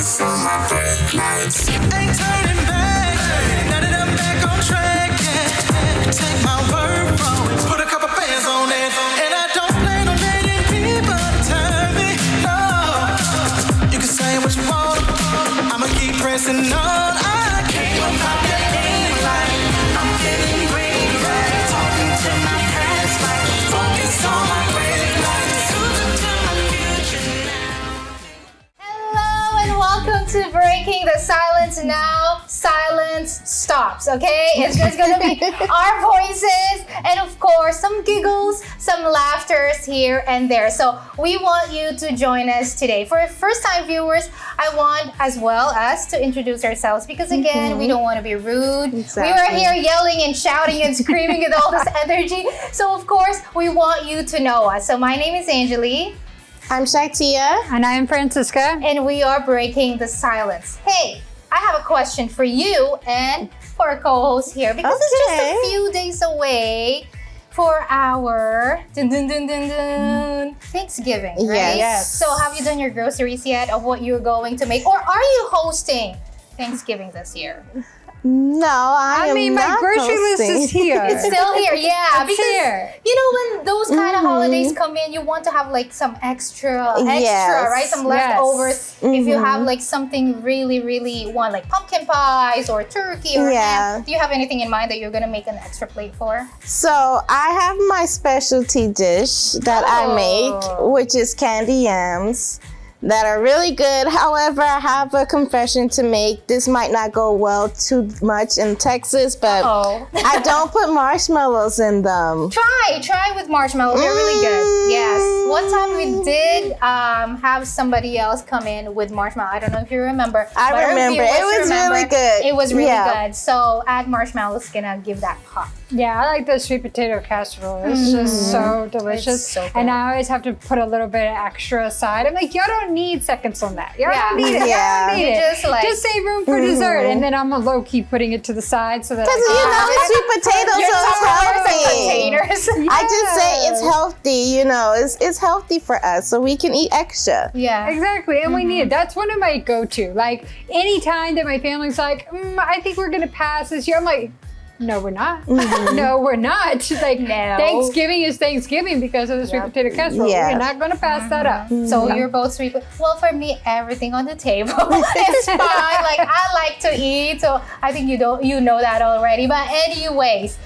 focus on my brake lights. Ain't turning back, now that I'm back on track, yeah. Take my word from it, put a couple bands on it, and I don't plan on letting people turn me, no. You can say what you want, I'ma keep pressing on. I can't pop that name like I'm getting green light, talking to my past like focus on my brake lights, cruising to my future now. Hello and welcome to Breaking the Silence Now. Silence stops, okay? It's just gonna be our voices and of course some giggles, some laughters here and there. So we want you to join us today. For first-time viewers, I want as well us to introduce ourselves because again, we don't want to be rude. Exactly. We are here yelling and shouting and screaming with all this energy. So of course, we want you to know us. So my name is Angeli. I'm ShyTia. And I am Francisca. And we are breaking the silence. Hey, I have a question for you and for our co-host here because it's just a few days away for our Thanksgiving, right? Yes. So have you done your groceries yet of what you're going to make? Or are you hosting Thanksgiving this year? No, I am my not grocery list hosting. is here. It's still here, yeah. It's here. You know, when those kind of holidays come in, you want to have like some extra, Yes. right? Some Yes. leftovers. If you have like something really want, like pumpkin pies or turkey or ham. Do you have anything in mind that you're gonna make an extra plate for? So I have my specialty dish that I make, which is candy yams that are really good. However, I have a confession to make. This might not go well too much in Texas, but I don't put marshmallows in them. Try with marshmallows. They're really good. Yes. One time we did have somebody else come in with marshmallow. I don't know if you remember. I but our remember. viewers It was remember. really good. It was really Yeah. good. So add marshmallows, gonna give that pop. Yeah, I like the sweet potato casserole. It's just so delicious. It's so good. And I always have to put a little bit of extra aside. I'm like, y'all don't need seconds on that. Y'all don't need it. Yeah. Y'all don't need You it. just save room for dessert. And then I'm low-key putting it to the side so that Because you know, it's sweet potatoes, so it's healthy. Containers. I just say it's healthy, you know, it's healthy for us, so we can eat extra. Yeah. Exactly, and we need it. That's one of my go-to. Like, anytime that my family's like, I think we're gonna pass this year, I'm like, no, we're not. No, we're not. Like, No. Thanksgiving is Thanksgiving because of the sweet potato casserole. Yeah. We're not gonna pass that up. So you're both sweet. Well, for me, everything on the table is fine. Like I like to eat, so I think you know that already. But anyways,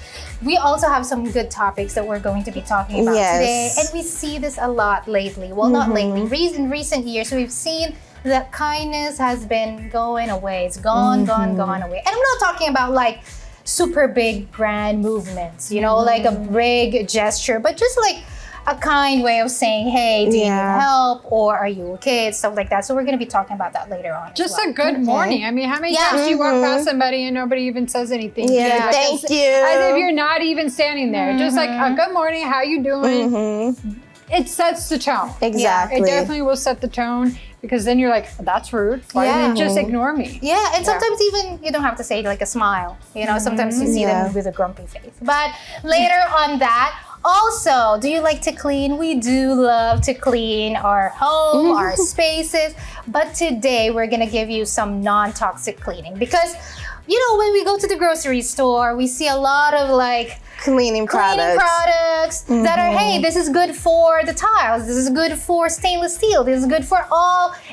we also have some good topics that we're going to be talking about today, and we see this a lot lately. Well, not lately. In recent years, we've seen that kindness has been going away. It's gone away. And I'm not talking about like super big grand movements, you know, like a big gesture, but just like a kind way of saying, hey, do you need help, or are you okay, and stuff like that. So we're going to be talking about that later on. Just a good morning. I mean, how many times do you walk past somebody and nobody even says anything? Yeah, Like, thank you. As if you're not even standing there. Just like, good morning, how you doing? It sets the tone. Exactly. It definitely will set the tone, because then you're like, that's rude. Why didn't you just ignore me? Yeah, and sometimes even you don't have to say like a smile. You know, sometimes you see them with a grumpy face. But later on that, also, do you like to clean? We do love to clean our home, our spaces. But today we're gonna give you some non-toxic cleaning because, you know, when we go to the grocery store, we see a lot of like Cleaning products that are, hey, this is good for the tiles, this is good for stainless steel, this is good for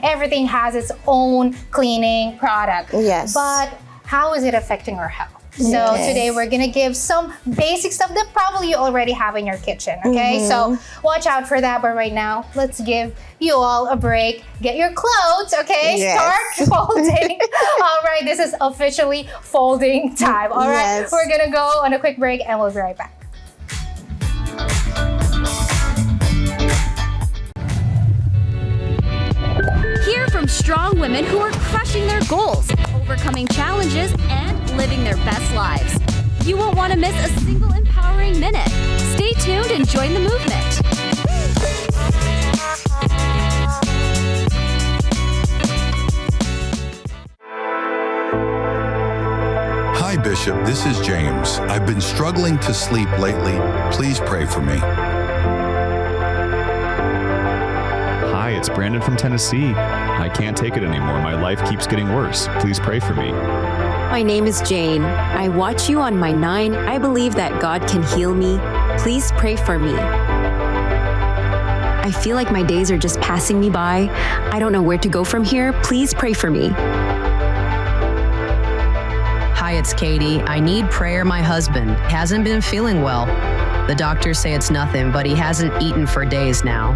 everything has its own cleaning product. Yes. But how is it affecting our health? So today we're gonna give some basic stuff that probably you already have in your kitchen, okay? So watch out for that, but right now, let's give you all a break. Get your clothes, okay? Start folding. All right, this is officially folding time. All right, we're gonna go on a quick break and we'll be right back. Hear from strong women who are crushing their goals, overcoming challenges, and living their best lives. You won't want to miss a single empowering minute. Stay tuned and join the movement. Hi, Bishop. This is James. I've been struggling to sleep lately. Please pray for me. Hi, it's Brandon from Tennessee. I can't take it anymore. My life keeps getting worse. Please pray for me. My name is Jane. I watch you on my 9. I believe that God can heal me. Please pray for me. I feel like my days are just passing me by. I don't know where to go from here. Please pray for me. Hi, it's Katie. I need prayer. My husband hasn't been feeling well. The doctors say it's nothing, but he hasn't eaten for days now.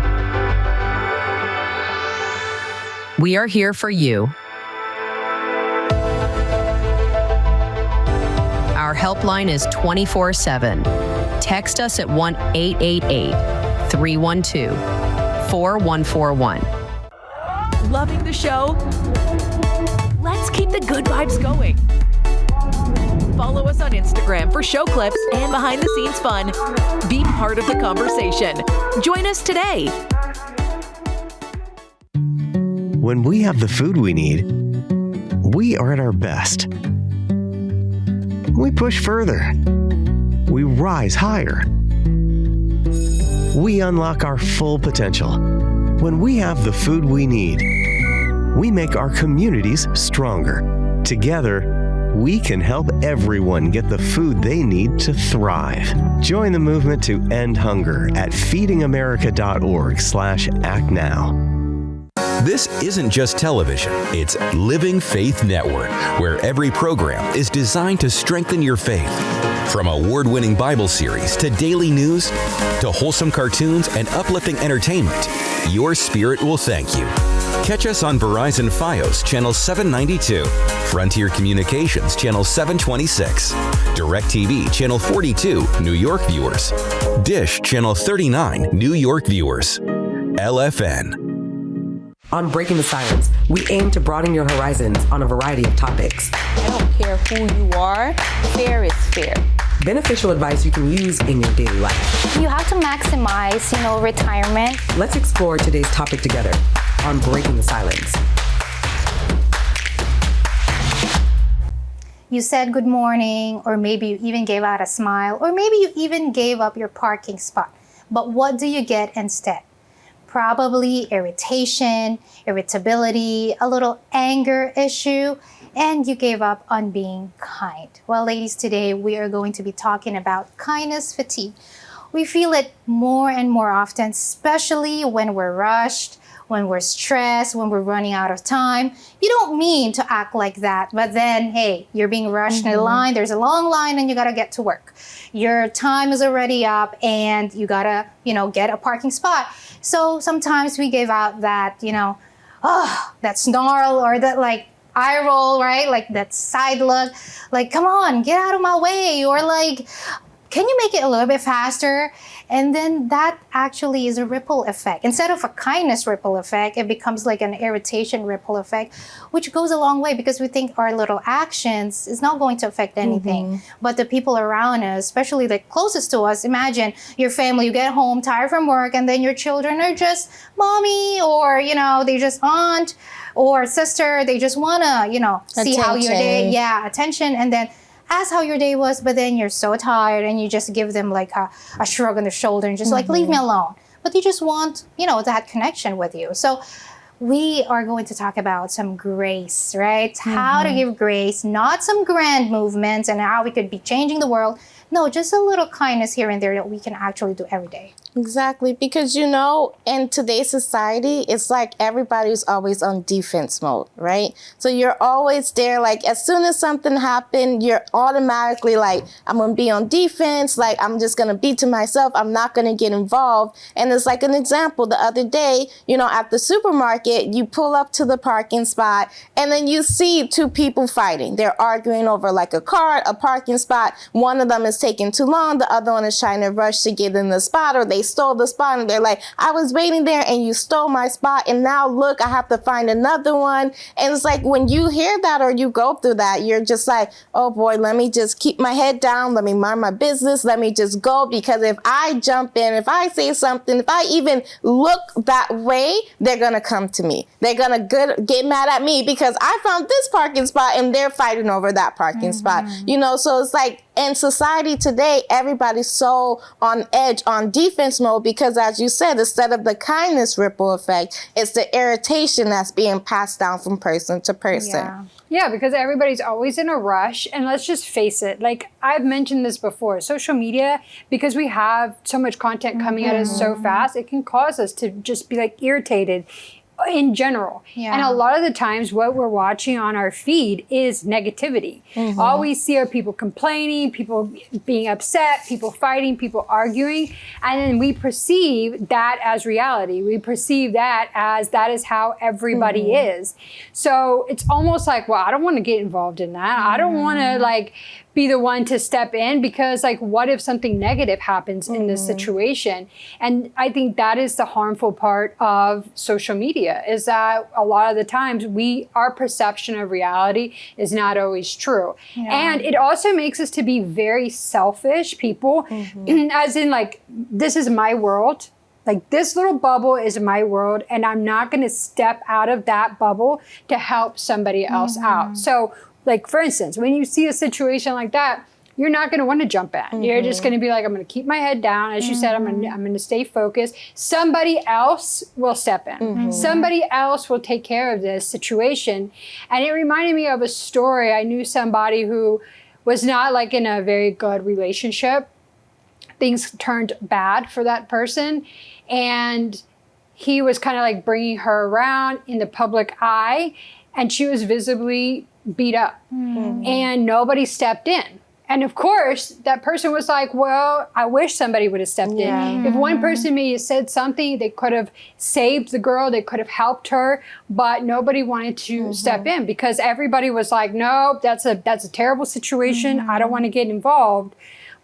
We are here for you. Our helpline is 24/7. Text us at 1-888-312-4141. Loving the show? Let's keep the good vibes going. Follow us on Instagram for show clips and behind-the-scenes fun. Be part of the conversation. Join us today. When we have the food we need, we are at our best. We push further. We rise higher. We unlock our full potential. When we have the food we need, we make our communities stronger. Together, we can help everyone get the food they need to thrive. Join the movement to end hunger at feedingamerica.org/actnow. This isn't just television, it's Living Faith Network, where every program is designed to strengthen your faith. From award-winning Bible series to daily news to wholesome cartoons and uplifting entertainment, your spirit will thank you. Catch us on Verizon Fios Channel 792, Frontier Communications Channel 726, DirecTV Channel 42, New York viewers, Dish Channel 39, New York viewers, LFN. On Breaking the Silence, we aim to broaden your horizons on a variety of topics. I don't care who you are, fair is fair. Beneficial advice you can use in your daily life. You have to maximize, retirement. Let's explore today's topic together on Breaking the Silence. You said good morning, or maybe you even gave out a smile, or maybe you even gave up your parking spot. But what do you get instead? Probably irritation, irritability, a little anger issue, and you gave up on being kind. Well, ladies, today we are going to be talking about kindness fatigue. We feel it more and more often, especially when we're rushed, when we're stressed, when we're running out of time. You don't mean to act like that, but then, hey, you're being rushed in a line, there's a long line and you gotta get to work. Your time is already up and you gotta, get a parking spot. So sometimes we give out that, that snarl or that eye roll, right? Like that side look, like, come on, get out of my way. Or like, can you make it a little bit faster? And then that actually is a ripple effect. Instead of a kindness ripple effect, it becomes like an irritation ripple effect, which goes a long way because we think our little actions is not going to affect anything. But the people around us, especially the closest to us, imagine your family, you get home tired from work and then your children are just mommy or, they just aunt or sister. They just want to, see how your day, attention. And then ask how your day was, but then you're so tired and you just give them like a shrug on the shoulder and just leave me alone. But they just want, that connection with you. So we are going to talk about some grace, right? How to give grace, not some grand movements and how we could be changing the world. No, just a little kindness here and there that we can actually do every day. Exactly, because in today's society, it's like everybody's always on defense mode, right? So you're always there, like as soon as something happened, you're automatically like, I'm gonna be on defense, like I'm just gonna be to myself, I'm not gonna get involved. And it's like an example, the other day, at the supermarket, you pull up to the parking spot and then you see two people fighting. They're arguing over like a cart, a parking spot. One of them is taking too long, the other one is trying to rush to get in the spot, or they stole the spot and they're like, I was waiting there and you stole my spot and now look, I have to find another one. And it's like when you hear that or you go through that, you're just like, oh boy, let me just keep my head down, let me mind my business, let me just go, because if I jump in, if I say something, if I even look that way, they're gonna come to me. They're gonna get mad at me because I found this parking spot and they're fighting over that parking spot. So it's like in society today, everybody's so on edge, on defense mode, because as you said, instead of the kindness ripple effect, it's the irritation that's being passed down from person to person. Yeah, because everybody's always in a rush. And let's just face it, like I've mentioned this before, social media, because we have so much content coming at us so fast, it can cause us to just be like irritated in general. And a lot of the times what we're watching on our feed is negativity. All we see are people complaining, people being upset, people fighting, people arguing, and then we perceive that as reality. We perceive that is how everybody is. So it's almost like, well, I don't want to get involved in that. I don't want to like be the one to step in, because like, what if something negative happens in this situation? And I think that is the harmful part of social media, is that a lot of the times our perception of reality is not always true. And it also makes us to be very selfish people, as in like, this is my world. Like, this little bubble is my world, and I'm not going to step out of that bubble to help somebody else out. So like, for instance, when you see a situation like that, you're not going to want to jump in. You're just going to be like, I'm going to keep my head down. As you said, I'm going to stay focused. Somebody else will step in. Somebody else will take care of this situation. And it reminded me of a story. I knew somebody who was not like in a very good relationship. Things turned bad for that person. And he was kind of like bringing her around in the public eye. And she was visibly beat up. And nobody stepped in. And of course, that person was like, well, I wish somebody would have stepped in. If one person may have said something, they could have saved the girl, they could have helped her, but nobody wanted to step in, because everybody was like, no, that's a terrible situation. I don't want to get involved.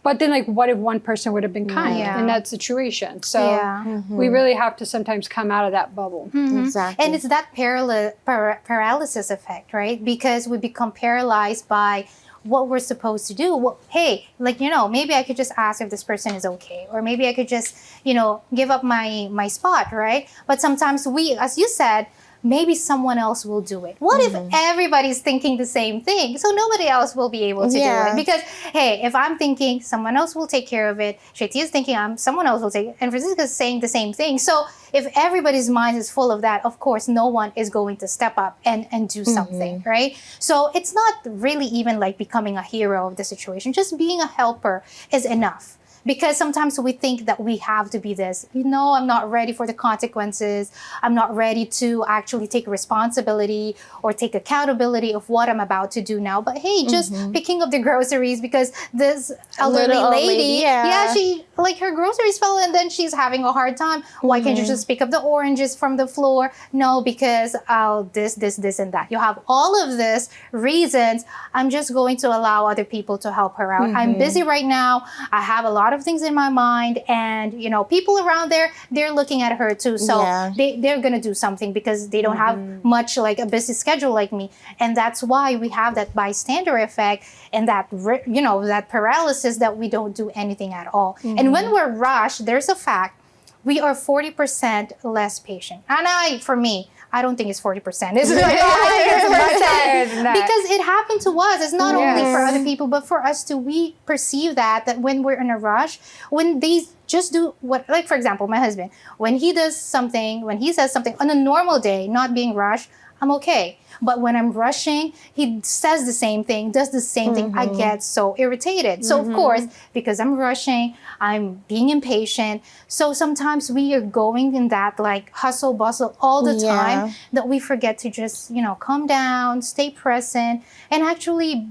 But then, like, what if one person would have been kind in that situation? So we really have to sometimes come out of that bubble. Exactly. And it's that paralysis effect, right? Because we become paralyzed by what we're supposed to do. Well, hey, like, maybe I could just ask if this person is okay. Or maybe I could just, give up my spot, right? But sometimes we, as you said, maybe someone else will do it. What if everybody's thinking the same thing? So nobody else will be able to do it. Because, hey, if I'm thinking someone else will take care of it, ShyTia is thinking someone else will take it, and Francisca is saying the same thing. So if everybody's mind is full of that, of course, no one is going to step up and do something, right? So it's not really even like becoming a hero of the situation. Just being a helper is enough. Because sometimes we think that we have to be this, I'm not ready for the consequences. I'm not ready to actually take responsibility or take accountability of what I'm about to do now. But hey, just picking up the groceries, because this elderly lady, she, like, her groceries fell and then she's having a hard time. Why can't you just pick up the oranges from the floor? No, because this, and that. You have all of this reasons. I'm just going to allow other people to help her out. I'm busy right now. I have a lot of things in my mind, and people around there, they're looking at her too, so they're gonna do something, because they don't have much like a busy schedule like me. And that's why we have that bystander effect, and that that paralysis, that we don't do anything at all. And when we're rushed, there's a fact, we are 40% less patient. And for me, I don't think it's 40%. It's like 100%. Because it happened to us. It's not only for other people, but for us too. We perceive that when we're in a rush, when they just do what, like, for example, my husband, when he says something on a normal day, not being rushed, I'm okay. But when I'm rushing, he says the same thing, does the same thing. I get so irritated. So of course, because I'm rushing, I'm being impatient. So sometimes we are going in that like hustle bustle all the time, that we forget to just, calm down, stay present, and actually,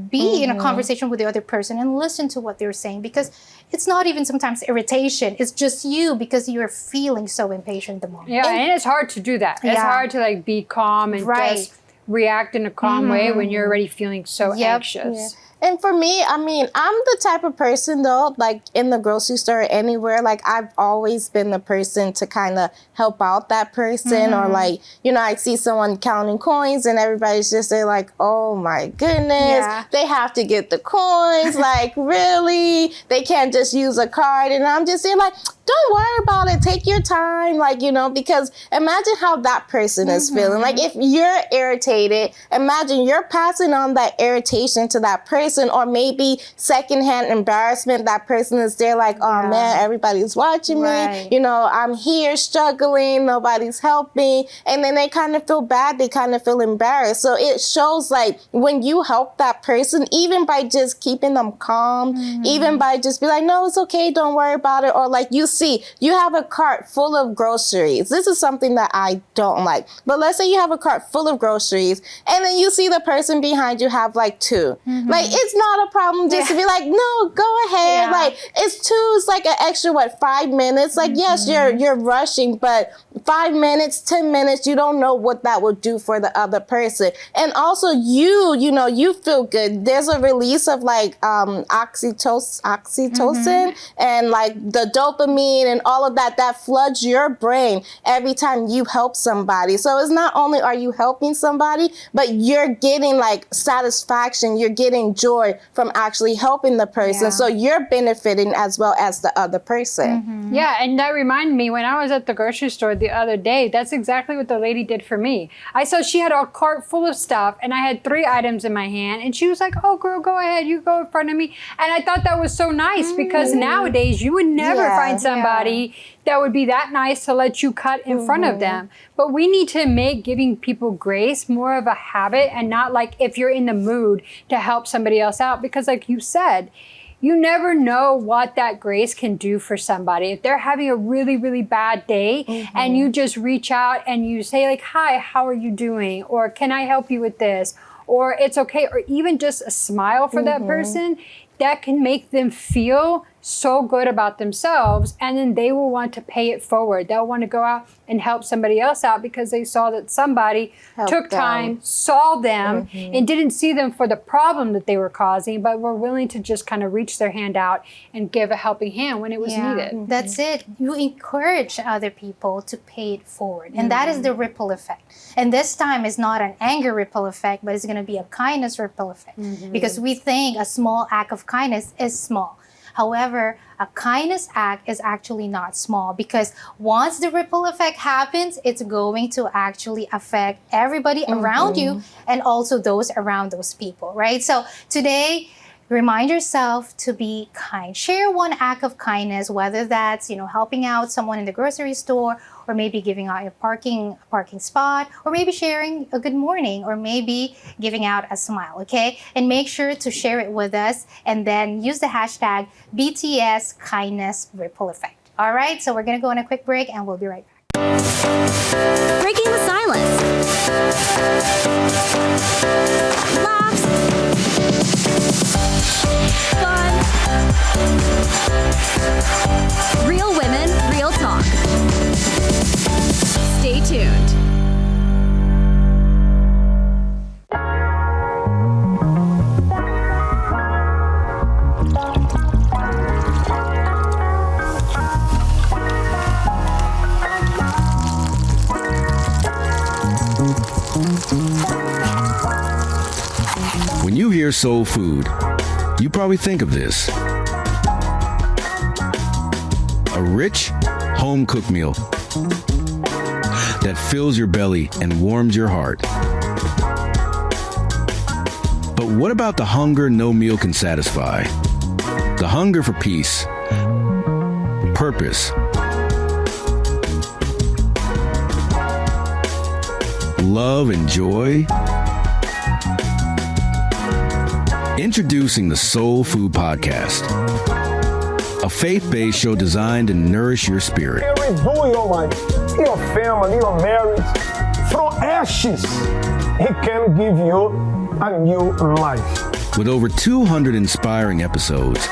be in a conversation with the other person and listen to what they're saying. Because it's not even sometimes irritation. It's just you, because you're feeling so impatient at the moment. Yeah, and it's hard to do that. It's hard to like be calm and just react in a calm way when you're already feeling so anxious. And for me, I mean, I'm the type of person, though, like in the grocery store or anywhere, like I've always been the person to kind of help out that person. Or like, I see someone counting coins and everybody's just there like, oh my goodness, they have to get the coins. Like, really? They can't just use a card. And I'm just saying, like, don't worry about it. Take your time. Like, because imagine how that person is feeling. Like, if you're irritated, imagine you're passing on that irritation to that person. person, or maybe secondhand embarrassment. That person is there like, oh man, everybody's watching me. You know, I'm here struggling, nobody's helping. And then they kind of feel bad. They kind of feel embarrassed. So it shows like when you help that person, even by just keeping them calm, even by just be like, no, it's okay, don't worry about it. Or like you see, you have a cart full of groceries. This is something that I don't like. But let's say you have a cart full of groceries and then you see the person behind you have like 2. Like, it's not a problem just to be like, no, go ahead. Like, it's 2, it's like an extra, 5 minutes? Like, yes, you're rushing, but 5 minutes, 10 minutes, you don't know what that will do for the other person. And also you know, you feel good. There's a release of like oxytocin and like the dopamine and all of that floods your brain every time you help somebody. So it's not only are you helping somebody, but you're getting like satisfaction, you're getting joy from actually helping the person. So you're benefiting as well as the other person. Yeah, and that reminded me, when I was at the grocery store the other day, that's exactly what the lady did for me. I saw she had a cart full of stuff and I had 3 items in my hand, and she was like, oh girl, go ahead, you go in front of me. And I thought that was so nice, because nowadays you would never find somebody that would be that nice to let you cut in front of them. But we need to make giving people grace more of a habit, and not like if you're in the mood to help somebody else out, because like you said, you never know what that grace can do for somebody. If they're having a really, really bad day and you just reach out and you say like, hi, how are you doing? Or can I help you with this? Or it's okay. Or even just a smile for that person, that can make them feel so good about themselves, and then they will want to pay it forward. They'll want to go out and help somebody else out because they saw that somebody took time, saw them, and didn't see them for the problem that they were causing, but were willing to just kind of reach their hand out and give a helping hand when it was needed. That's it. You encourage other people to pay it forward. And that is the ripple effect. And this time is not an anger ripple effect, but it's going to be a kindness ripple effect. Because we think a small act of kindness is small. However, a kindness act is actually not small, because once the ripple effect happens, it's going to actually affect everybody around you and also those around those people, right? So today, remind yourself to be kind. Share one act of kindness, whether that's, you know, helping out someone in the grocery store, or maybe giving out a parking spot, or maybe sharing a good morning, or maybe giving out a smile, okay? And make sure to share it with us, and then use the hashtag BTS Kindness Ripple Effect. All right, so we're gonna go on a quick break and we'll be right back. Breaking the silence. Laughs. Fun. Real women, real talk. Stay tuned. When you hear soul food, you probably think of this. A rich, home-cooked meal that fills your belly and warms your heart. But what about the hunger no meal can satisfy? The hunger for peace, purpose, love, and joy? Introducing the Soul Food Podcast, a faith-based show designed to nourish your spirit. Redo your life, your family, your marriage. From ashes, He can give you a new life. With over 200 inspiring episodes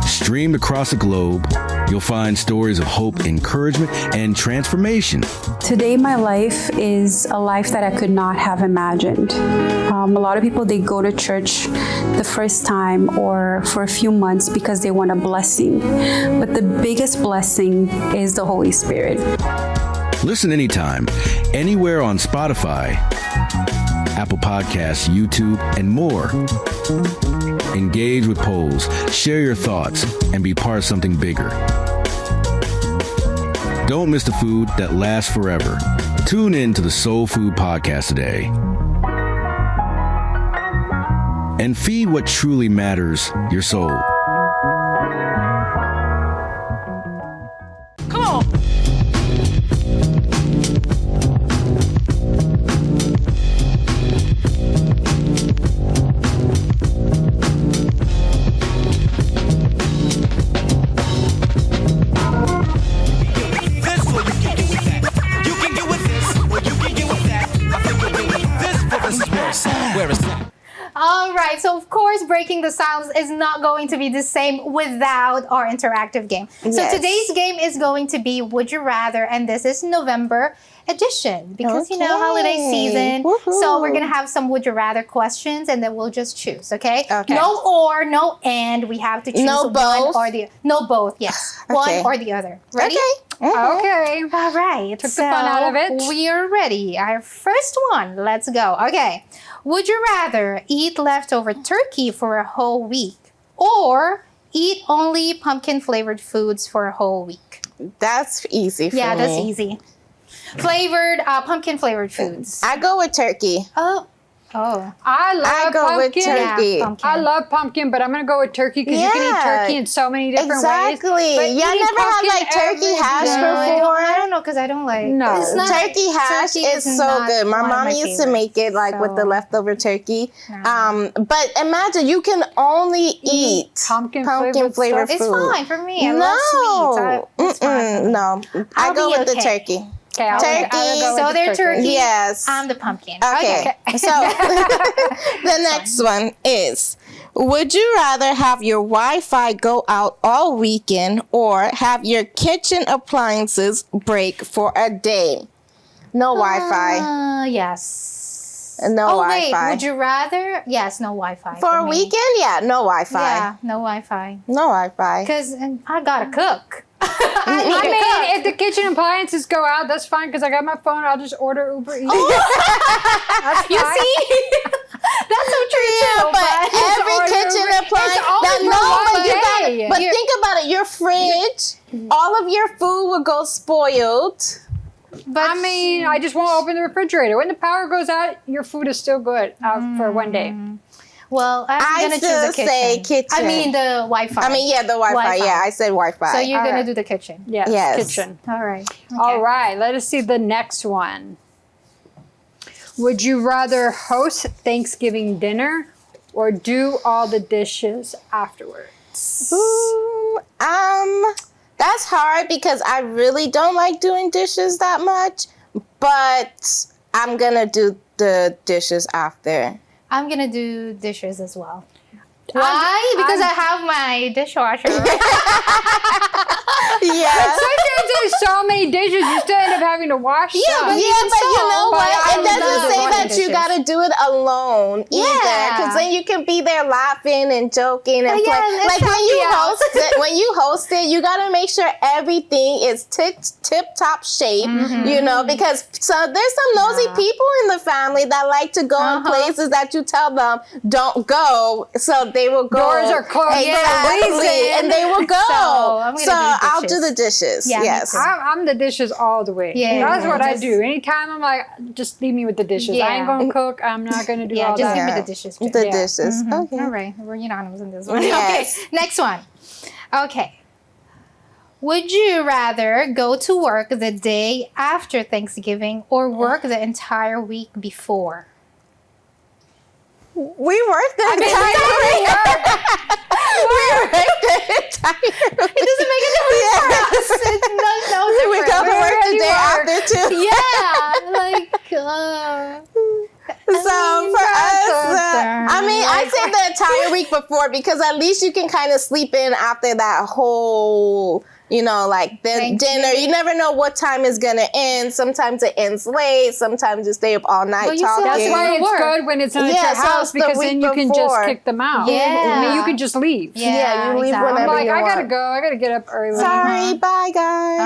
streamed across the globe, you'll find stories of hope, encouragement, and transformation. Today, my life is a life that I could not have imagined. A lot of people, they go to church the first time or for a few months because they want a blessing. But the biggest blessing is the Holy Spirit. Listen anytime, anywhere on Spotify, Apple Podcasts, YouTube, and more. Engage with polls, share your thoughts, and be part of something bigger. Don't miss the food that lasts forever. Tune in to the Soul Food Podcast today. and feed what truly matters, your soul. Come on. All right, so of course, breaking the silence is not going to be the same without our interactive game. So Yes. today's game is going to be Would You Rather, and this is November edition because you know holiday season. Woohoo. So we're gonna have some Would You Rather questions, and then we'll just choose. Okay? Okay. No or, no and. We have to choose No one both? or the both. Yes, Okay. one or the other. Ready? Okay. Okay. All right. Took the fun out of it. We are ready. Our first one. Let's go. Okay. Would you rather eat leftover turkey for a whole week or eat only pumpkin flavored foods for a whole week? That's easy for me. Yeah, that's easy. Pumpkin flavored foods. I go with turkey. Oh. I love go with pumpkin. turkey. Yeah, pumpkin. I love pumpkin, but I'm gonna go with turkey because you can eat Yeah. turkey in so many different Exactly. ways. But Y'all eating never had pumpkin like turkey every hash day- before? I don't know because I don't like. No. It's not, Turkey hash turkey is so not good. My one of mom my used to make it like with the so- leftover turkey. But imagine you can only eat pumpkin flavored flavored food. It's fine for me. I no, love sweets. It's fine for me. no. I I'll go be with the okay. turkey. Okay, I'll Turkey. go So with the they're turkey. Yes. I'm the pumpkin. Okay. So the next one is, would you rather have your Wi-Fi go out all weekend or have your kitchen appliances break for a day? No Wi-Fi. Yes. No Wait, Wi-Fi. would you rather? Yes, no Wi-Fi. For a me. weekend? Yeah, no Wi-Fi. Yeah, no Wi-Fi. No Wi-Fi. Because I gotta cook. I mean, if the kitchen appliances go out, that's fine because I got my phone. I'll just order Uber Eats. That's You fine. see? That's so true Yeah, too. but every order kitchen Uber- appliance. it's only for one day. But think about it. Your fridge, all of your food will go spoiled. But I mean, I just won't open the refrigerator. When the power goes out, your food is still good for one day. well, I'm gonna choose the kitchen. say kitchen. I mean the Wi-Fi. I mean, yeah, the Wi-Fi. Yeah, I said Wi-Fi. So you're All gonna right. do the kitchen. Yes, Yes. kitchen. All right. All right, let us see the next one. Would you rather host Thanksgiving dinner or do all the dishes afterwards? Ooh, that's hard because I really don't like doing dishes that much, but I'm gonna do the dishes after. I'm gonna do dishes as well. Why? Because I have my dishwasher. Yeah. Sometimes there's so many dishes, you still end up having to wash some. But you know But what? I It would love doesn't to say wash that you dishes. gotta do it alone either, Yeah. because then you can be there laughing and joking and Oh, yeah, play. let's Like when help you you out. host it, you gotta make sure everything is tip top shape. Mm-hmm. You know, because there's some nosy people in the family that like to go in places that you tell them don't go, so they will go. Doors are closed for a Exactly, reason. and they will go. So, I'm gonna do I'll dishes. do the dishes. Yeah, me yes. too. I'm the dishes all the way. Yeah, That's what I just- do. Anytime I'm like, just leave me with the dishes. I ain't Yeah. gonna cook. I'm not gonna do Yeah, all just that. give me the dishes. too. The Yeah. dishes. Okay. All right, we're unanimous in this one. Yes. Okay, next one. Okay. Would you rather go to work the day after Thanksgiving or work the entire week before? We worked the entire week. We worked the entire week. It doesn't make a difference for us. It's no different. We come to work the day after too. Yeah, like. So for us, I say the entire week before because at least you can kind of sleep in after that whole, like the dinner. You never know what time is gonna end. Sometimes it ends late. Sometimes you stay up all night But you still talking. have That's why it's good when it's not at your so house it's the because week then you can just before. kick them out. Yeah. I mean, you can just leave. Yeah, you leave exactly. whenever I'm like, you I gotta want. go. I gotta get up early. Sorry, bye guys.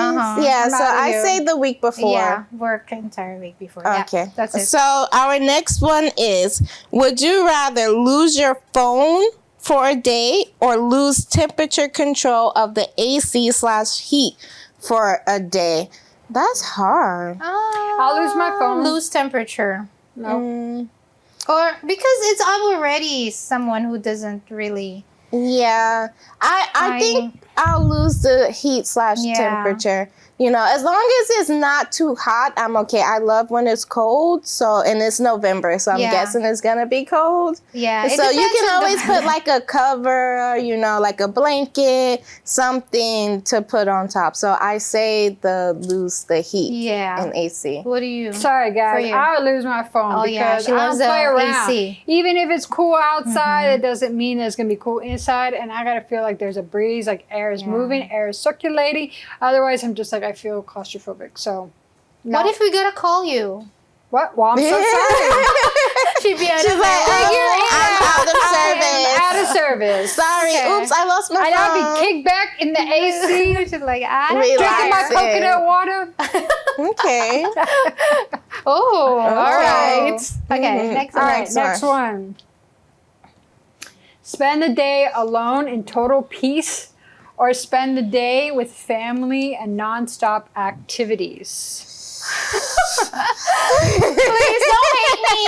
Yeah, I'm so outta I here. say the week before. Yeah, work entire week before. Okay. Yeah, that's it. So our next one is, would you rather lose your phone for a day or lose temperature control of the AC/heat for a day? That's hard. I'll lose my phone. Lose temperature. No. Or because it's already someone who doesn't really. Yeah, I think I'll lose the heat / temperature. You know, as long as it's not too hot, I'm okay. I love when it's cold. So, and it's November, so I'm guessing it's gonna be cold. Yeah. So you can always put like a cover, you know, like a blanket, something to put on top. So I say lose the heat and AC. What do you? Sorry, guys. I would lose my phone because she I loves don't play the around. AC. Even if it's cool outside, it doesn't mean that it's going to be cool inside. And I got to feel like there's a breeze, like air is moving, air is circulating. Otherwise, I'm just like, I feel claustrophobic. So, no. What if we gotta call you? What? Well, I'm so sorry. She's like, I'm out of service. I'm out of service. Sorry. Okay. Oops, I lost my phone. And I'll be kicked back in the AC. She's like, drinking my coconut water. Okay. Oh, all right. Okay, next one. Spend the day alone in total peace, or spend the day with family and nonstop activities. Please don't hate me.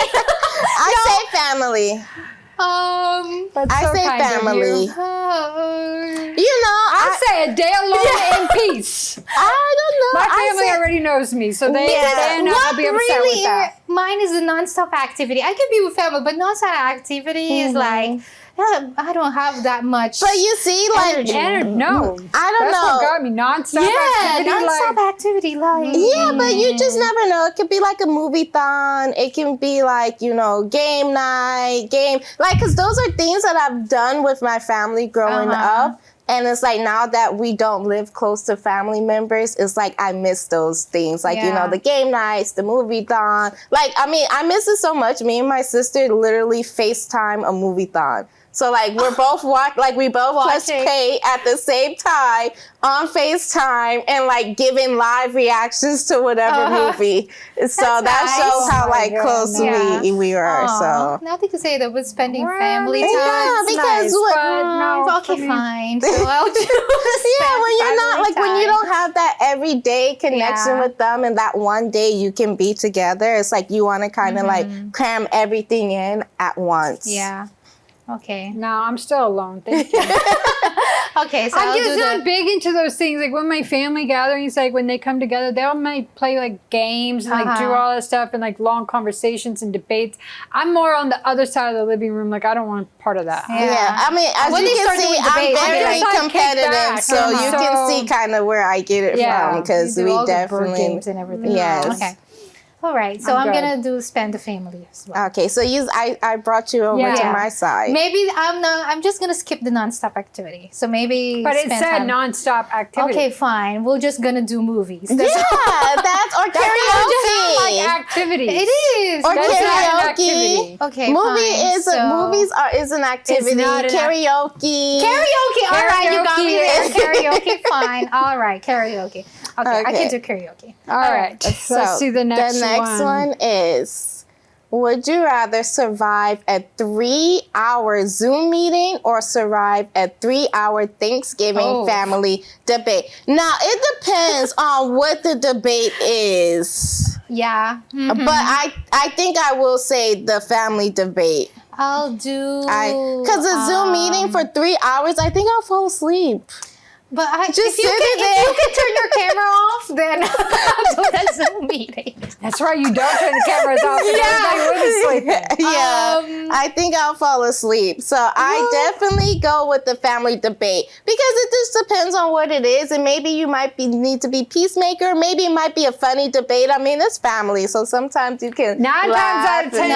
I say family. I say family. You know, I say a day alone in peace. I don't know. My family already knows me, so they know I'll be upset with that. Mine is a nonstop activity. I could be with family, but nonstop activity is like, I don't have that much. But you see, like, no, I don't that's know. what got me nonstop activity. Nonstop activity, like. Yeah, but you just never know. It could be like a movie-thon. It can be like, you know, game night, like, because those are things that I've done with my family growing up. And it's like now that we don't live close to family members, it's like I miss those things. Like, you know, the game nights, the movie-thon. Like, I mean, I miss it so much. Me and my sister literally FaceTime a movie-thon. So, like, we're both we both press play at the same time on FaceTime and, like, giving live reactions to whatever movie. So that shows how, like, close we are. So nothing to say though, but spending family time. Yeah, because okay, fine. So I'll just when you're not, like, when you don't have that everyday connection with them and that one day you can be together, it's like you want to kind of, like, cram everything in at once. Yeah. Okay. No, I'm still alone. Thank you. Okay, so I'm just not big into those things. Like when my family gatherings, like when they come together, they all might play like games and like do all that stuff and like long conversations and debates. I'm more on the other side of the living room. Like I don't want part of that. Yeah. I mean, as When you they can start see, doing I'm debates, very I competitive, so you can see kind of where I get it from because you do we all the board definitely games and everything. Yes. Okay. All right, so I'm gonna do spend the family as well. Okay, so I brought you over to my side. Maybe I'm just gonna skip the nonstop activity. So maybe. But it said nonstop activity. Okay, fine. We're just gonna do movies. That's or karaoke. Like activity. It is. Or That's karaoke. Okay, movies fine. is an activity. Karaoke. Karaoke. All right, you got me there. Karaoke. Fine. All right, karaoke. Okay, I can do karaoke. All right. So let's see the next one. The next one is, would you rather survive a 3-hour Zoom meeting or survive a 3-hour Thanksgiving family debate? Now, it depends on what the debate is. Yeah. But I think I will say the family debate. I'll do... Because a Zoom meeting for 3 hours, I think I'll fall asleep. But just if you can turn your camera off, then I'll do that Zoom meeting. That's right, you don't turn the cameras off. I think I'll fall asleep. So I definitely go with the family debate because it just depends on what it is, and maybe you might need to be peacemaker. Maybe it might be a funny debate. I mean, it's family, so sometimes you can. 9 times out of 10,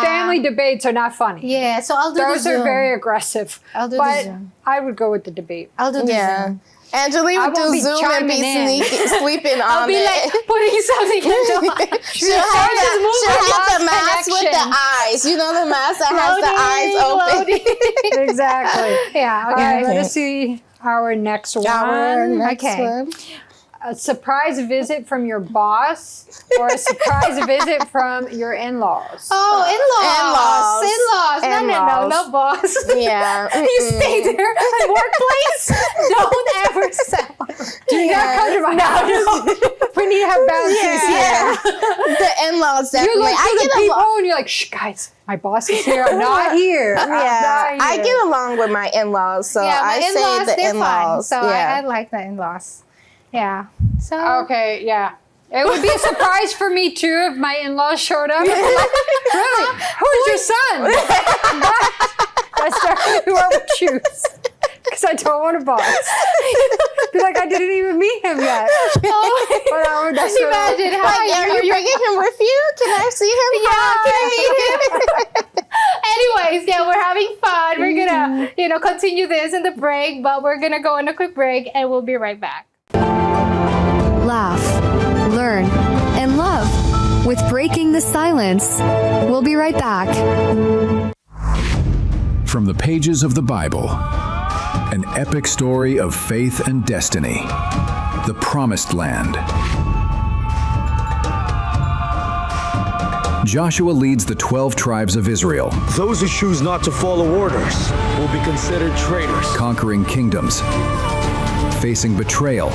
family debates are not funny. Yeah, so I'll do those the Zoom. are very aggressive. I'll do the Zoom. I would go with the debate. I'll do the Zoom. Angeli would do Zoom and be sleeping on I'll be like putting something into She'll have the mask with the eyes. You know the mask that has the eyes open. Exactly. Yeah. Okay. All right, let us see our next one. Okay. A surprise visit from your boss or a surprise visit from your in-laws? Oh, in-laws. No, boss. Yeah. You stay there at workplace. Don't ever sell. Do not come to my house. We need to have boundaries here. The in-laws definitely. You're like the people and you're like, shh, guys, my boss is here. I'm not here. Yeah, I'm not here. I get along with my in-laws, so Yeah, my I in-laws, say the they're in-laws. fun. So yeah. I like the in-laws. Yeah. So Okay, yeah. It would be a surprise for me too if my in-laws showed up. Like, really? Who's your son? That's definitely who I would choose. Because I don't want a boss. Be like, I didn't even meet him yet. Oh, That's imagine how are you bringing him with you? Can I see him? Yeah, can I meet him? Anyways, yeah, we're having fun. We're gonna, continue this in the break, but we're gonna go on a quick break and we'll be right back. Laugh, learn, and love with Breaking the Silence. We'll be right back. From the pages of the Bible, an epic story of faith and destiny. The Promised Land. Joshua leads the 12 tribes of Israel. Those who choose not to follow orders will be considered traitors. Conquering kingdoms, facing betrayal.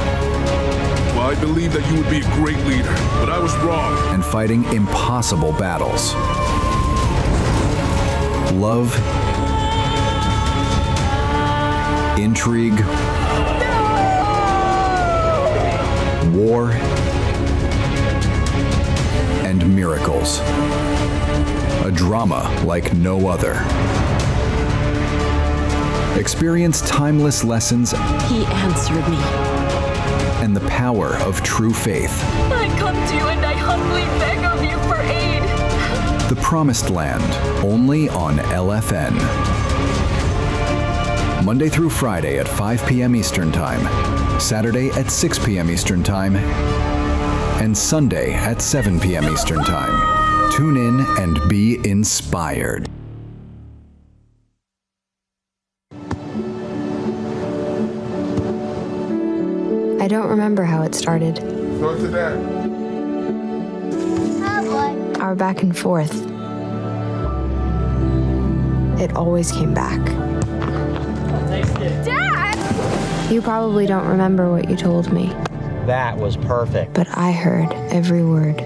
Well, I believe that you would be a great leader, but I was wrong. And fighting impossible battles. Love, intrigue, war, and miracles. A drama like no other. Experience timeless lessons. He answered me. And the power of true faith. I come to you and I humbly beg of you for aid. The Promised Land, only on LFN. Monday through Friday at 5 p.m. Eastern Time, Saturday at 6 p.m. Eastern Time, and Sunday at 7 p.m. Eastern Time. Tune in and be inspired. I don't remember how it started. Go to that. Our back and forth. It always came back. Dad! You probably don't remember what you told me. That was perfect. But I heard every word.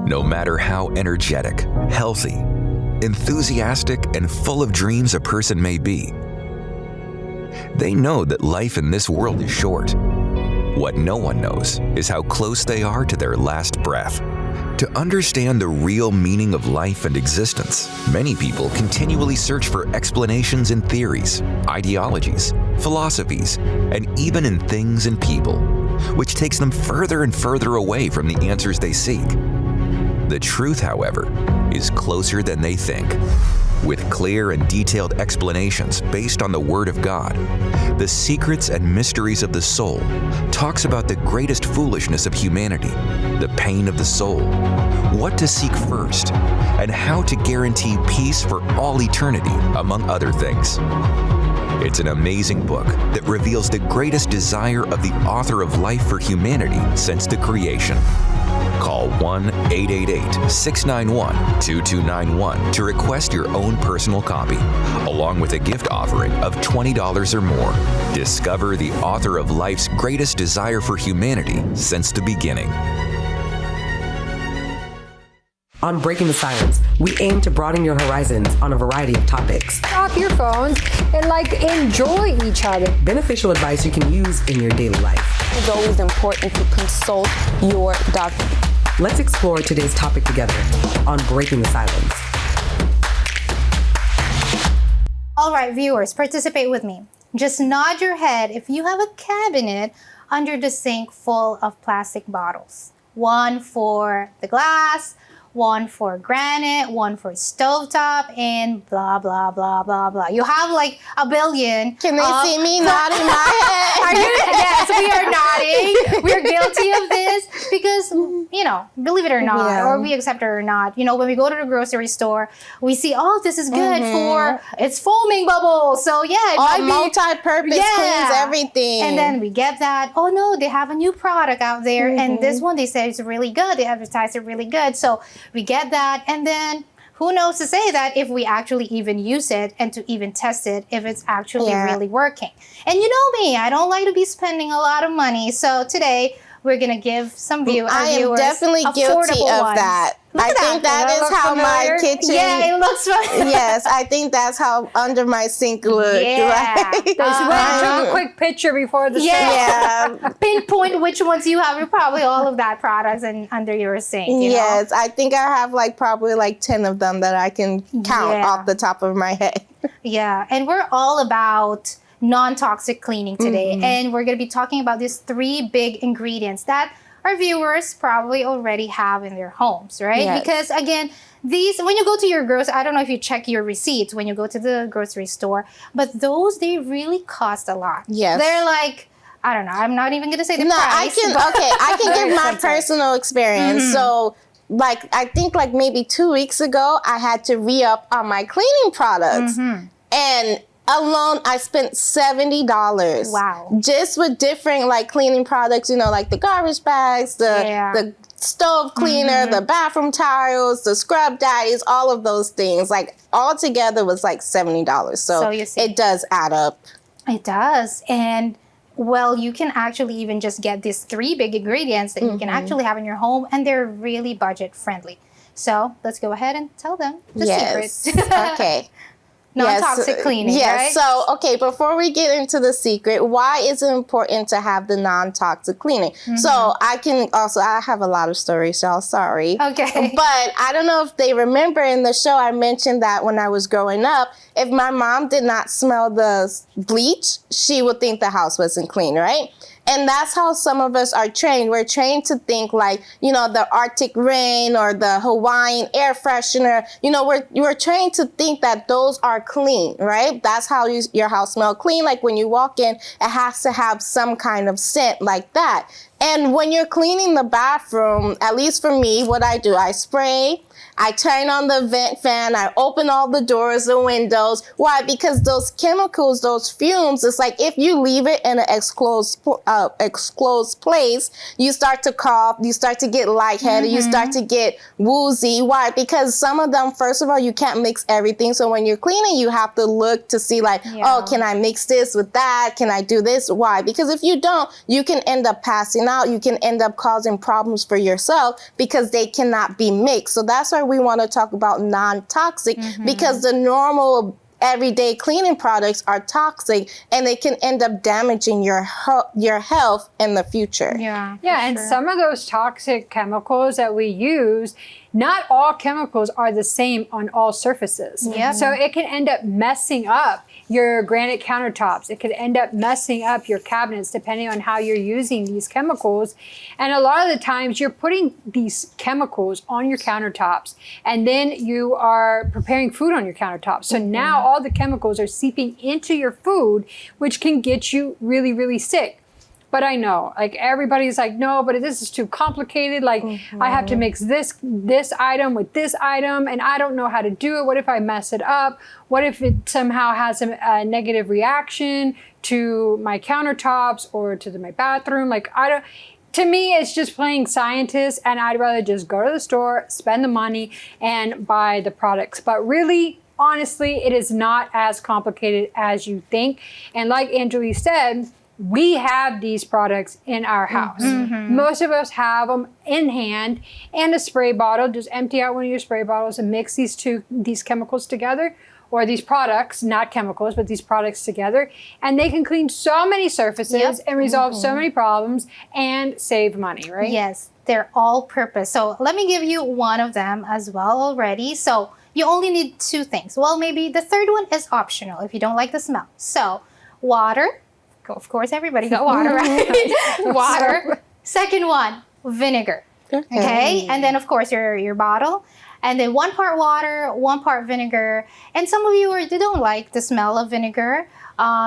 No matter how energetic, healthy, enthusiastic, and full of dreams a person may be, they know that life in this world is short. What no one knows is how close they are to their last breath. To understand the real meaning of life and existence, many people continually search for explanations in theories, ideologies, philosophies, and even in things and people, which takes them further and further away from the answers they seek. The truth, however, is closer than they think. With clear and detailed explanations based on the Word of God, The Secrets and Mysteries of the Soul talks about the greatest foolishness of humanity, the pain of the soul, what to seek first, and how to guarantee peace for all eternity, among other things. It's an amazing book that reveals the greatest desire of the author of life for humanity since the creation. Call 1-888-691-2291 to request your own personal copy, along with a gift offering of $20 or more. Discover the author of life's greatest desire for humanity since the beginning. On Breaking the Silence, we aim to broaden your horizons on a variety of topics. Off your phones and enjoy each other. Beneficial advice you can use in your daily life. It's always important to consult your doctor. Let's explore today's topic together on Breaking the Silence. All right, viewers, participate with me. Just nod your head if you have a cabinet under the sink full of plastic bottles. One for the glass, one for granite, one for stovetop, and blah, blah, blah, blah, blah. You have a billion. Can they see me nodding my head? I Yes, we are nodding. We're guilty of this because, believe it or not, or we accept it or not, when we go to the grocery store, we see, this is good for, it's foaming bubbles. So yeah, it might be multi-purpose, cleans everything. And then we get that, oh no, they have a new product out there. And this one, they say it's really good. They advertise it really good. So we get that. And then who knows to say that if we actually even use it and to even test it, if it's actually really working. And you know me, I don't like to be spending a lot of money. So today we're going to give some viewers I am definitely guilty of that. I think that is how my kitchen. Yeah, it looks familiar. Yes, I think that's how under my sink looked. Yeah. Right? Took a quick picture before the show. Yeah. Pinpoint which ones you have. Probably all of that products and under your sink. Yes, I think I have probably 10 of them that I can count off the top of my head. Yeah, and we're all about non-toxic cleaning today. And we're going to be talking about these 3 big ingredients that our viewers probably already have in their homes, right? Yes. Because again, these, when you go to your grocery, I don't know if you check your receipts when you go to the grocery store, but those, they really cost a lot. Yes. They're I don't know, I'm not even going to say the price. I can give my personal experience. So I think maybe 2 weeks ago, I had to re-up on my cleaning products. And alone, I spent $70. Wow. Just with different cleaning products, the garbage bags, the stove cleaner, the bathroom towels, the scrub daddies, all of those things. All together was $70. So you see, it does add up. It does. And well, you can actually even just get these 3 big ingredients that you can actually have in your home, and they're really budget friendly. So let's go ahead and tell them the secrets. Okay. Non-toxic cleaning, right? So, okay, before we get into the secret, why is it important to have the non-toxic cleaning? So, I have a lot of stories, y'all, sorry. Okay. But I don't know if they remember in the show, I mentioned that when I was growing up, if my mom did not smell the bleach, she would think the house wasn't clean, right? And that's how some of us are trained. We're trained to think the Arctic rain or the Hawaiian air freshener. We're trained to think that those are clean, right? That's how your house smells clean. When you walk in, it has to have some kind of scent like that. And when you're cleaning the bathroom, at least for me, what I do, I spray, I turn on the vent fan, I open all the doors and windows. Why? Because those chemicals, those fumes, it's if you leave it in an exclosed place, you start to cough, you start to get lightheaded, you start to get woozy. Why? Because some of them, first of all, you can't mix everything. So when you're cleaning, you have to look to see can I mix this with that? Can I do this? Why? Because if you don't, you can end up passing out. You can end up causing problems for yourself because they cannot be mixed. So that's why we want to talk about non-toxic, because the normal everyday cleaning products are toxic and they can end up damaging your health in the future. And some of those toxic chemicals that we use, not all chemicals are the same on all surfaces. So it can end up messing up your granite countertops. It could end up messing up your cabinets depending on how you're using these chemicals. And a lot of the times you're putting these chemicals on your countertops and then you are preparing food on your countertops. So now all the chemicals are seeping into your food, which can get you really, really sick. But I know, everybody's no, but this is too complicated. I have to mix this item with this item, and I don't know how to do it. What if I mess it up? What if it somehow has a negative reaction to my countertops or to my bathroom? To me, it's just playing scientist, and I'd rather just go to the store, spend the money, and buy the products. But really, honestly, it is not as complicated as you think. And like Angeli said, we have these products in our house. Most of us have them in hand and a spray bottle. Just empty out one of your spray bottles and mix these chemicals together, or these products, not chemicals, but these products together. And they can clean so many surfaces and resolve so many problems and save money, right? Yes, they're all purpose. So let me give you one of them as well already. So you only need 2 things. Well, maybe the third one is optional if you don't like the smell. So water. Of course, everybody got water, right? Water. Second one, vinegar. Okay. And then, of course, your bottle. And then 1 part water, 1 part vinegar. And some of you they don't like the smell of vinegar.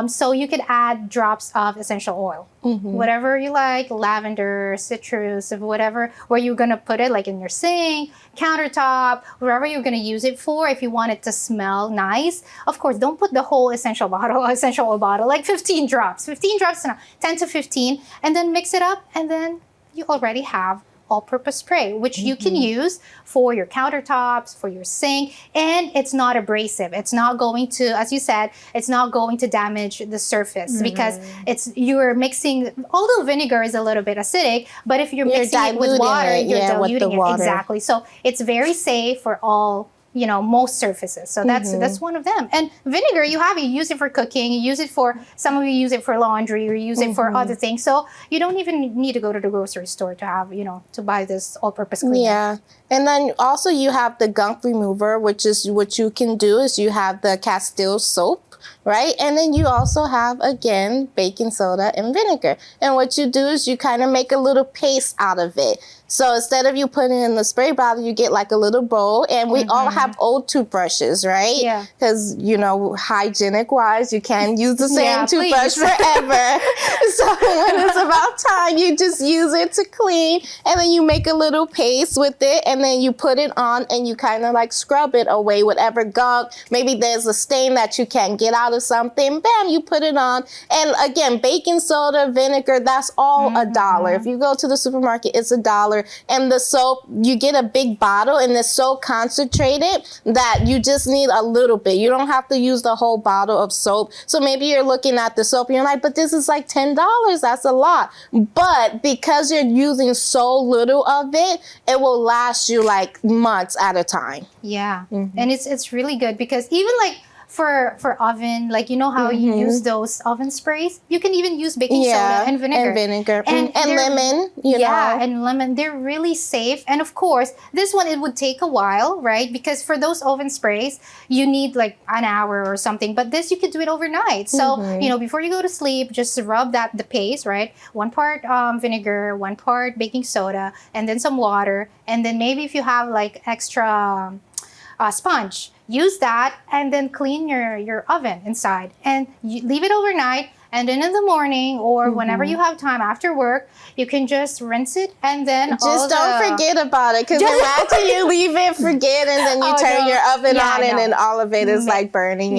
So you could add drops of essential oil, whatever you like, lavender, citrus, whatever, where you're gonna put it, like in your sink, countertop, wherever you're gonna use it for. If you want it to smell nice, of course, don't put the whole essential oil bottle, like 15 drops, 10 to 15, and then mix it up, and then you already have all-purpose spray, which you can use for your countertops, for your sink, and it's not abrasive. It's not going to, as you said, it's not going to damage the surface because you're mixing, although vinegar is a little bit acidic, but if you're mixing it with water, you're diluting it. Exactly. So it's very safe for all, most surfaces. So that's one of them. And vinegar, you use it for cooking, you use it for, some of you use it for laundry, or use it for other things. So you don't even need to go to the grocery store to have, to buy this all-purpose cleaner. Yeah. And then also you have the gunk remover, which is what you can do is you have the Castile soap, right? And then you also have, again, baking soda and vinegar. And what you do is you kind of make a little paste out of it. So instead of you putting it in the spray bottle, you get like a little bowl, and we all have old toothbrushes, right? Yeah. Because, hygienic-wise, you can't use the same toothbrush forever. So when it's about time, you just use it to clean, and then you make a little paste with it, and then you put it on, and you kind of like scrub it away, whatever gunk. Maybe there's a stain that you can't get out of something. Bam, you put it on. And again, baking soda, vinegar, that's all $1. If you go to the supermarket, it's $1. And the soap, you get a big bottle, and it's so concentrated that you just need a little bit. You don't have to use the whole bottle of soap. So maybe you're looking at the soap and you're like, but this is like $10. That's a lot. But because you're using so little of it, it will last you like months at a time. Yeah. And it's really good because even like for oven, like how you use those oven sprays, you can even use baking soda and vinegar. And lemon, and lemon. They're really safe. And of course, this one, it would take a while, right? Because for those oven sprays, you need like an hour or something. But this, you could do it overnight. So, before you go to sleep, just rub the paste, right? 1 part vinegar, 1 part baking soda, and then some water. And then maybe if you have like extra sponge, use that, and then clean your oven inside, and you leave it overnight. And then in the morning or whenever you have time after work, you can just rinse it, and then just don't forget about it. Because imagine you leave it, forget, and then you turn your oven on, and then all of it is like burning.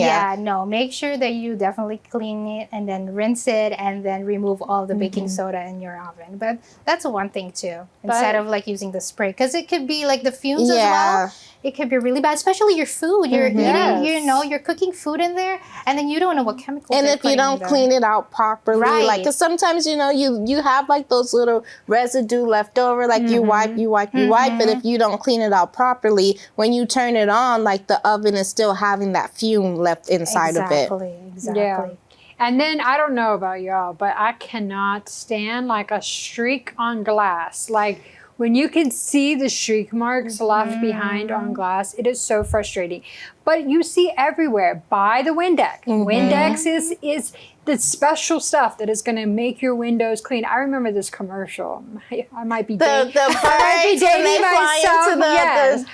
Make sure that you definitely clean it, and then rinse it, and then remove all the baking soda in your oven. But that's one thing too, instead of like using the spray, because it could be like the fumes as well. It could be really bad, especially your food. You're eating, you're cooking food in there, and then you don't know what chemicals. And if you don't clean it out properly, like, because sometimes you have like those little residue left over, like you wipe, but if you don't clean it out properly, when you turn it on, like the oven is still having that fume left inside of it. Exactly. Yeah. And then I don't know about y'all, but I cannot stand like a streak on glass, like. When you can see the streak marks left behind on glass, it is so frustrating. But you see everywhere, buy the Windex. Windex is the special stuff that is going to make your windows clean. I remember this commercial. I might be dating myself.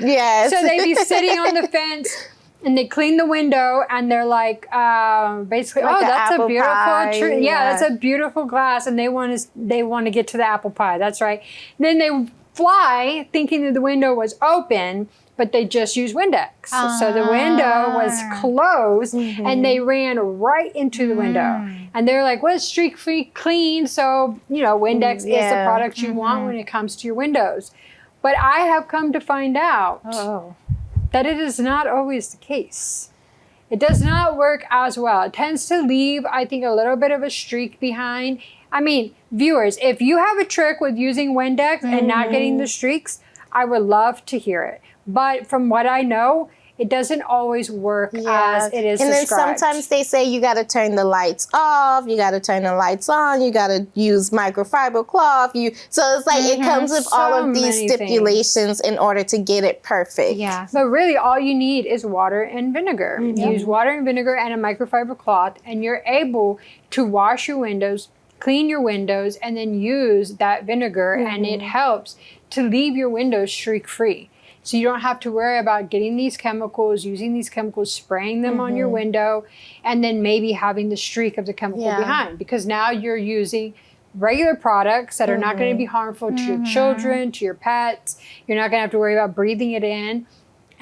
Yes. So they'd be sitting on the fence, and they clean the window, and they're like, basically, like that's a beautiful tree. Yeah, that's a beautiful glass, and they want to get to the apple pie. That's right. And then they fly, thinking that the window was open, but they just used Windex. So the window was closed, and they ran right into the window. And they're like, well, it's streak-free clean, so Windex is the product you want when it comes to your windows. But I have come to find out that it is not always the case. It does not work as well. It tends to leave, I think, a little bit of a streak behind. I mean, viewers, if you have a trick with using Windex and not getting the streaks, I would love to hear it. But from what I know, it doesn't always work as it is described. And then sometimes they say you got to turn the lights off, you got to turn the lights on, you got to use microfiber cloth. So it's like it comes with all of these stipulations in order to get it perfect. Yeah. But really, all you need is water and vinegar. Use water and vinegar and a microfiber cloth, and you're able to wash your windows, clean your windows, and then use that vinegar, and it helps to leave your windows streak-free. So you don't have to worry about getting these chemicals, using these chemicals, spraying them on your window, and then maybe having the streak of the chemical behind. Because now you're using regular products that are not going to be harmful to your children, to your pets. You're not going to have to worry about breathing it in.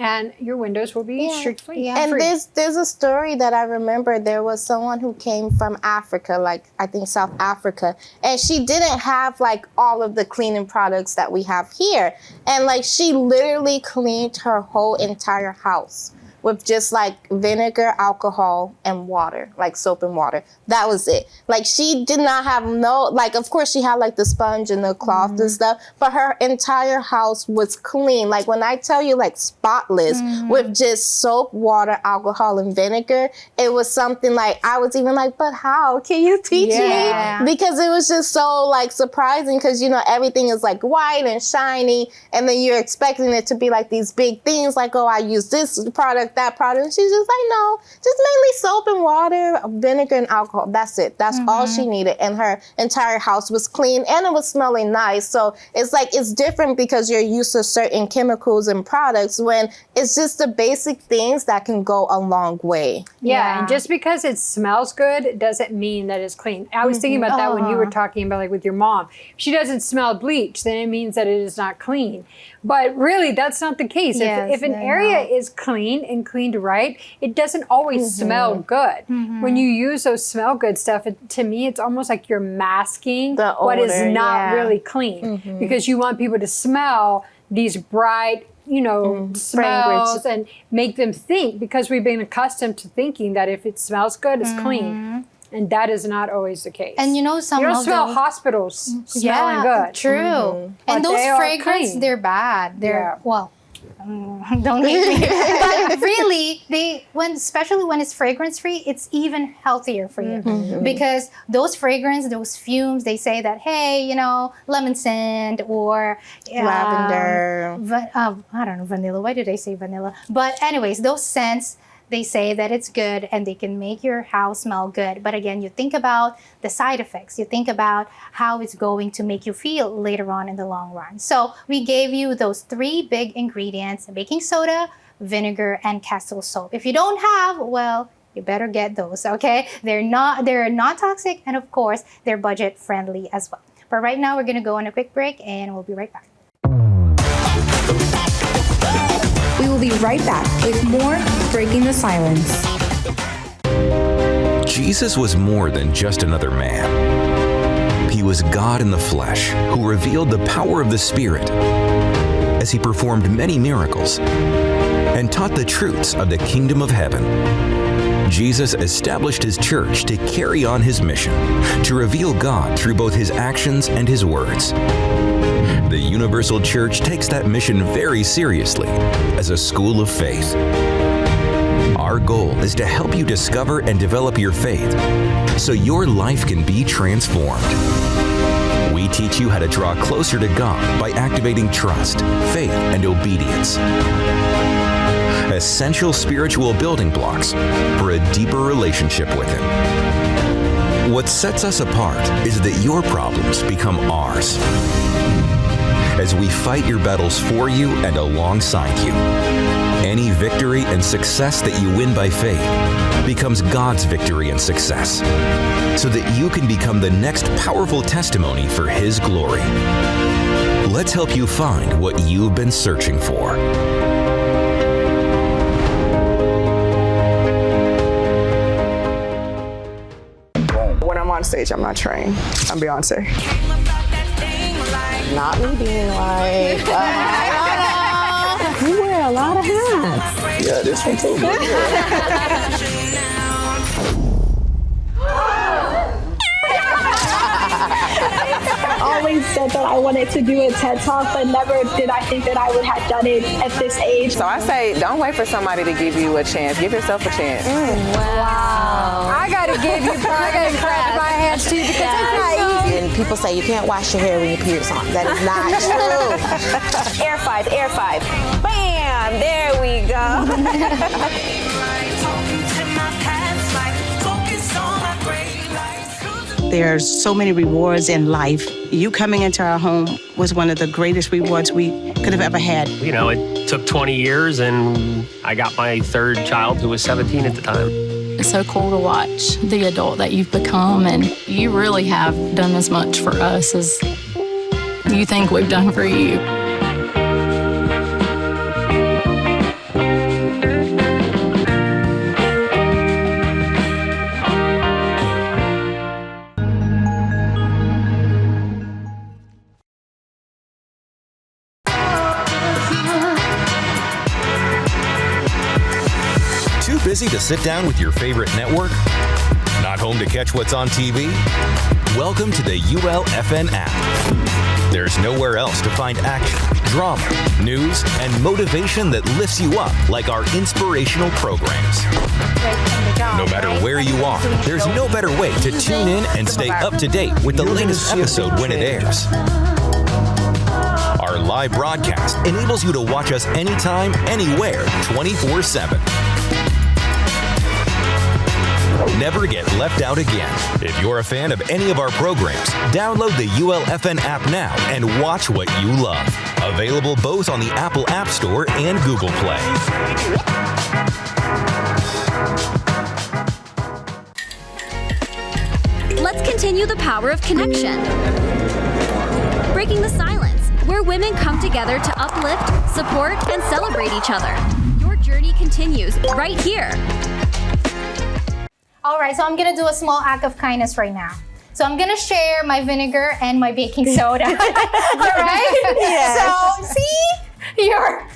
And your windows will be streak free. And there's a story that I remember. There was someone who came from Africa, like I think South Africa, and she didn't have like all of the cleaning products that we have here. And like she literally cleaned her whole entire house with just like vinegar, alcohol, and water, like soap and water. That was it. Like she did not have like of course she had like the sponge and the cloth and stuff, but her entire house was clean. Like when I tell you like spotless with just soap, water, alcohol, and vinegar, it was something like, I was even like, but how? Can you teach me? Because it was just so like surprising because, you know, everything is like white and shiny and then you're expecting it to be like these big things like, oh, I use this product, that product. And she's just like, no, just mainly soap and water, vinegar and alcohol. That's it. That's all she needed. And her entire house was clean and it was smelling nice. So it's like, it's different because you're used to certain chemicals and products when it's just the basic things that can go a long way. Yeah. And just because it smells good doesn't mean that it's clean. I was thinking about that when you were talking about like with your mom. If she doesn't smell bleach, then it means that it is not clean. But really, that's not the case. If an area is clean and cleaned right, it doesn't always smell good. When you use those smell good stuff, to me, it's almost like you're masking what is not really clean because you want people to smell these bright, you know, smells and make them think, because we've been accustomed to thinking that if it smells good, it's clean. And that is not always the case. And you know, some you don't of smell them, hospitals smelling good. True. And But those they are fragrances, clean. they're bad. They're well. Don't hate me. But really, especially when it's fragrance free, it's even healthier for you because those fragrance, those fumes, they say that, hey, you know, lemon scent or lavender. I don't know, vanilla. Why did I say vanilla? But anyways, those scents, they say that it's good and they can make your house smell good. But again, you think about the side effects. You think about how it's going to make you feel later on in the long run. So we gave you those 3 big ingredients: baking soda, vinegar, and Castile soap. If you don't have, well, you better get those, okay? They're not toxic, and of course, they're budget friendly as well. But right now, we're gonna go on a quick break and we'll be right back. We will be right back with more Breaking the Silence. Jesus was more than just another man. He was God in the flesh who revealed the power of the Spirit as he performed many miracles and taught the truths of the kingdom of heaven. Jesus established his church to carry on his mission, to reveal God through both his actions and his words. The Universal Church takes that mission very seriously as a school of faith. Our goal is to help you discover and develop your faith so your life can be transformed. We teach you how to draw closer to God by activating trust, faith, and obedience. Essential spiritual building blocks for a deeper relationship with Him. What sets us apart is that your problems become ours. As we fight your battles for you and alongside you, any victory and success that you win by faith becomes God's victory and success, so that you can become the next powerful testimony for His glory. Let's help you find what you've been searching for. When I'm on stage, I'm not trained. I'm Beyonce. Not me being like, you wear a lot of hats. Yeah, this one too. Always said that I wanted to do a TED Talk, but never did I think that I would have done it at this age. So I say, don't wait for somebody to give you a chance. Give yourself a chance. Wow. I gotta give you, I gotta clap my hands too, because it's not easy. And people say you can't wash your hair when your period's on. That is not true. Air 5, Air 5. Bam! There we go. There's so many rewards in life. You coming into our home was one of the greatest rewards we could have ever had. You know, it took 20 years and I got my third child who was 17 at the time. It's so cool to watch the adult that you've become, and you really have done as much for us as you think we've done for you. Busy to sit down with your favorite network? Not home to catch what's on TV? Welcome to the ULFN app. There's nowhere else to find action, drama, news, and motivation that lifts you up like our inspirational programs. No matter where you are, there's no better way to tune in and stay up to date with the latest episode when it airs. Our live broadcast enables you to watch us anytime, anywhere, 24/7. Never get left out again. If you're a fan of any of our programs, download the ULFN app now and watch what you love. Available both on the Apple App Store and Google Play. Let's continue the power of connection. Breaking the silence, where women come together to uplift, support, and celebrate each other. Your journey continues right here. All right, so I'm gonna do a small act of kindness right now. So I'm gonna share my vinegar and my baking soda. All right? Yes. So see, you're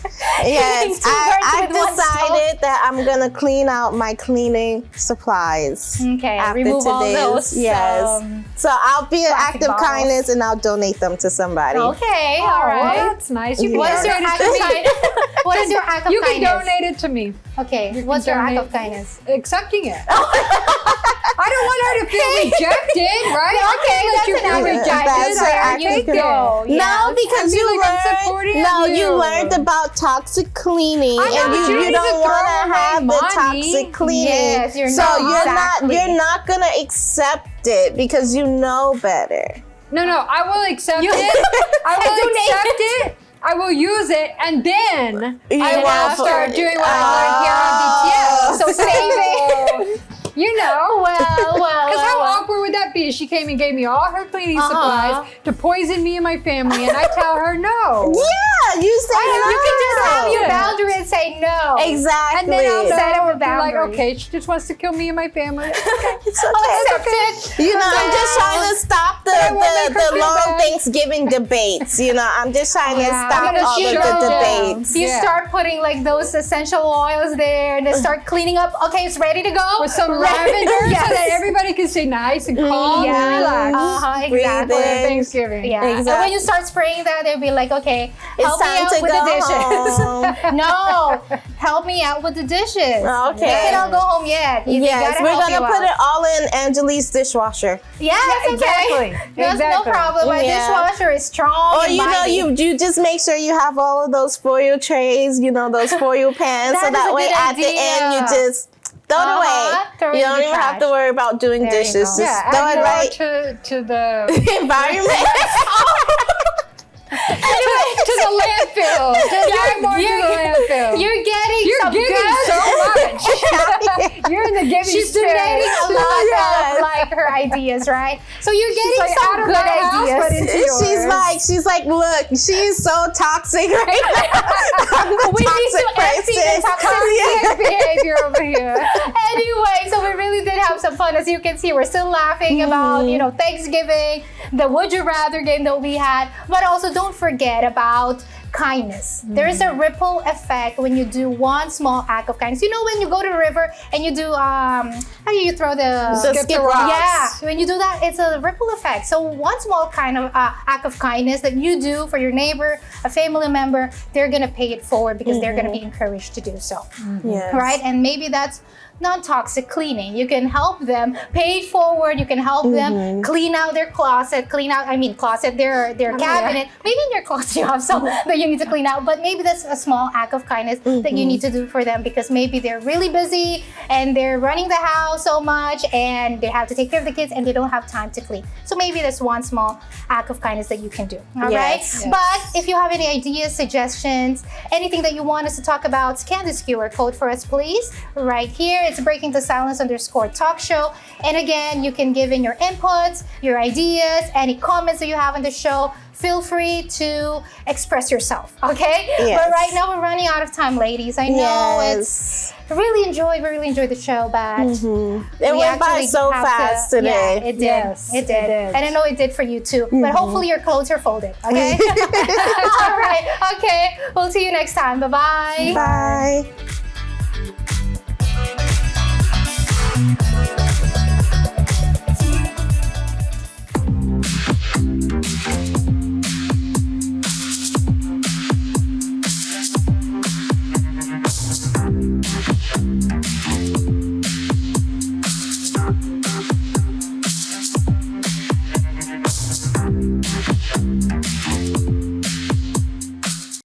yes. I decided that I'm gonna clean out my cleaning supplies. Okay, after remove all today's. those. Yes. So I'll be an act of kindness and I'll donate them to somebody. Okay, all right. Well, that's nice. You can What is your donate act it of to me. kindness? What is your act of You kindness? can donate it to me. Okay, what's your act of kindness? Accepting it. I don't want her to feel rejected, right? Okay, I can't let you that's feel an rejected. I take take it. No, because you learned about toxic cleaning, and you don't want to have the toxic cleaning. Yes, you're so not. you're not gonna accept it because you know better. No, I will accept it. I will accept it. I will use it, and then I will start doing what I learned here on BTS. So save it. You know. Well. Because how awkward would that be? She came and gave me all her cleaning supplies to poison me and my family, and I tell her no. Yeah, you say no. You can just have your boundary and say no. Exactly. And then I'll set up a be like, boundary. okay, she just wants to kill me and my family. Okay. It's okay. You know, I'm just trying to stop the long Thanksgiving debates. You know, I'm just trying to stop all of the debates. You start putting like those essential oils there, and then start cleaning up. Okay, it's ready to go. With some lavender so that everybody can stay nice and calm and relax. Exactly. For Thanksgiving. Yeah. Exactly. And when you start spraying that, they'll be like, okay, help me time out to with go the dishes. home. No, help me out with the dishes. Okay. They don't go home yet. Yes, we're gonna put it all in Angeli's dishwasher. Yes, exactly. No problem. My dishwasher is strong. Or and mighty. you just make sure you have all of those foil trays, those foil pans, so that way at the end you just throw it away. You don't even have to worry about doing dishes. Just throw it right to the environment. to the landfill. You're getting so much. You're in the giving She's spirit. donating a lot of like her ideas, right? So you're getting some good ideas. She's like, look, she's so toxic right now. We need to empty the toxic behavior over here. Anyway, so we really did have some fun. As you can see, we're still laughing about, Thanksgiving, the Would You Rather game that we had, but also don't forget about kindness. There is a ripple effect when you do one small act of kindness. You know, when you go to the river and you do how do you throw the skip rocks? Yeah, when you do that, it's a ripple effect. So one small kind of act of kindness that you do for your neighbor, a family member, they're gonna pay it forward because they're gonna be encouraged to do so. Yes. Right? And maybe that's non-toxic cleaning. You can help them pay it forward. You can help them clean out their closet, their cabinet. Maybe in your closet you have some that you need to clean out, but maybe that's a small act of kindness that you need to do for them, because maybe they're really busy and they're running the house so much and they have to take care of the kids and they don't have time to clean. So maybe that's one small act of kindness that you can do. All right. But if you have any ideas, suggestions, anything that you want us to talk about, scan this QR code for us, please. Right here, it's Breaking the Silence _talk show. And again, you can give in your inputs, your ideas, any comments that you have on the show. Feel free to express yourself, okay? Yes. But right now we're running out of time, ladies. I know we really enjoyed the show, but it went by so fast today. Yeah, it did. It did. And I know it did for you too. But hopefully your clothes are folded, okay? All right. Okay. We'll see you next time. Bye-bye. Bye.